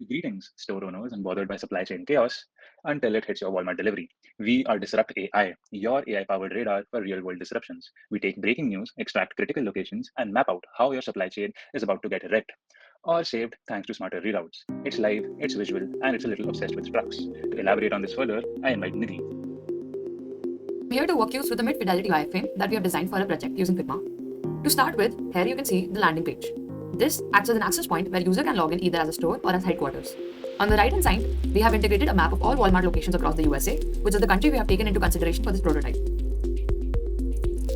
Greetings, store owners and bothered by supply chain chaos until it hits your Walmart delivery. We are Disrupt AI, your AI powered radar for real world disruptions. We take breaking news, extract critical locations, and map out how your supply chain is about to get wrecked or saved thanks to smarter reroutes. It's live, it's visual, and it's a little obsessed with trucks. To elaborate on this further, I invite Nidhi. I'm here to walk you through the mid-fidelity wireframe that we have designed for a project using Figma. To start with, here you can see the landing page. This acts as an access point where user can log in either as a store or as headquarters. On the right hand side, we have integrated a map of all Walmart locations across the USA, which is the country we have taken into consideration for this prototype.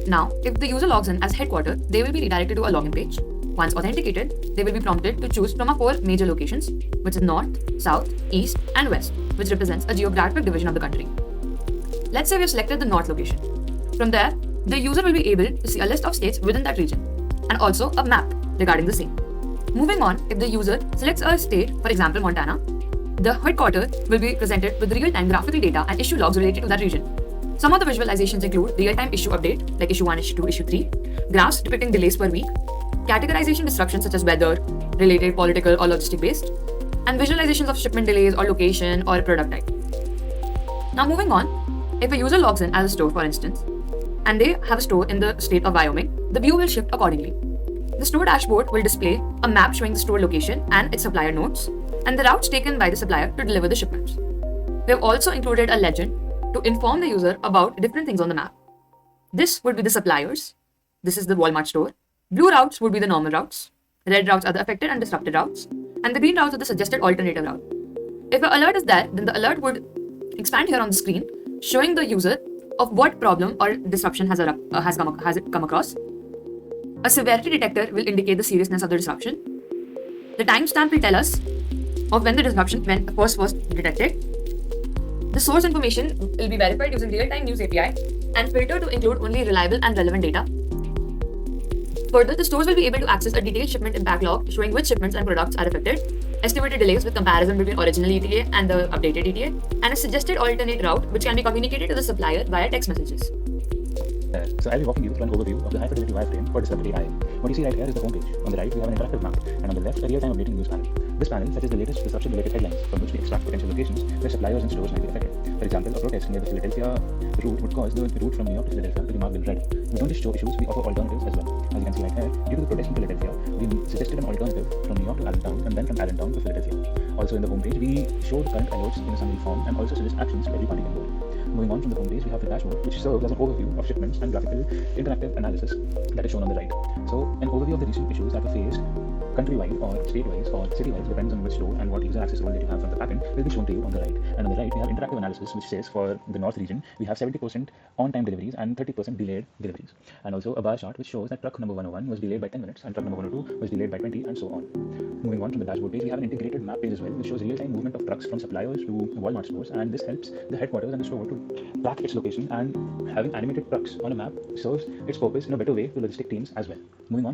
Now, if the user logs in as headquarters, they will be redirected to a login page. Once authenticated, they will be prompted to choose from our 4 major locations, which is North, South, East, and West, which represents a geographic division of the country. Let's say we have selected the North location. From there, the user will be able to see a list of states within that region and also a map regarding the same. Moving on, if the user selects a state, for example Montana, the headquarters will be presented with real-time graphical data and issue logs related to that region. Some of the visualizations include real-time issue update like issue 1, issue 2, issue 3, graphs depicting delays per week, categorization disruptions such as weather, related, political or logistic based, and visualizations of shipment delays or location or product type. Now moving on, if a user logs in as a store, for instance, and they have a store in the state of Wyoming, the view will shift accordingly. The store dashboard will display a map showing the store location and its supplier nodes, and the routes taken by the supplier to deliver the shipments. We have also included a legend to inform the user about different things on the map. This would be the suppliers. This is the Walmart store. Blue routes would be the normal routes. Red routes are the affected and disrupted routes. And the green routes are the suggested alternative route. If an alert is there, then the alert would expand here on the screen, showing the user of what problem or disruption has come across. A severity detector will indicate the seriousness of the disruption. The timestamp will tell us of when the disruption was first detected. The source information will be verified using real-time news API and filtered to include only reliable and relevant data. Further, the stores will be able to access a detailed shipment impact log showing which shipments and products are affected, estimated delays with comparison between original ETA and the updated ETA, and a suggested alternate route which can be communicated to the supplier via text messages. So I'll be walking you through an overview of the high-fidelity wireframe for DisruptAI. What you see right here is the homepage. On the right, we have an interactive map, and on the left, a real-time updating news panel. This panel fetches the latest disruption-related headlines from which we extract potential locations where suppliers and stores might be affected. For example, a protest near the Philadelphia route would cause the route from New York to Philadelphia to be marked in red. We don't just show issues, we offer alternatives as well. As you can see right here, due to the protest in Philadelphia, we suggested an alternative from New York to Allentown and then from Allentown to Philadelphia. Also in the homepage, we show the current alerts in a summary form and also suggest actions for every party involved. Moving on from the homepage, we have the dashboard, which serves as an overview of shipments and graphical interactive analysis that is shown on the right. So, an overview of the recent issues that were faced countrywide or state-wise or city-wise, depends on which store and what user access role that you have from the backend, will be shown to you on the right. And on the right, we have interactive analysis, which says for the north region, we have 70% on-time deliveries and 30% delayed deliveries. And also a bar chart, which shows that truck number 101 was delayed by 10 minutes and truck number 102 was delayed by 20 and so on. Moving on from the dashboard page, we have an integrated map page as well, which shows real-time movement of trucks from suppliers to Walmart stores, and this helps the headquarters and the store to track its location, and having animated trucks on a map serves its purpose in a better way to logistic teams as well. Moving on from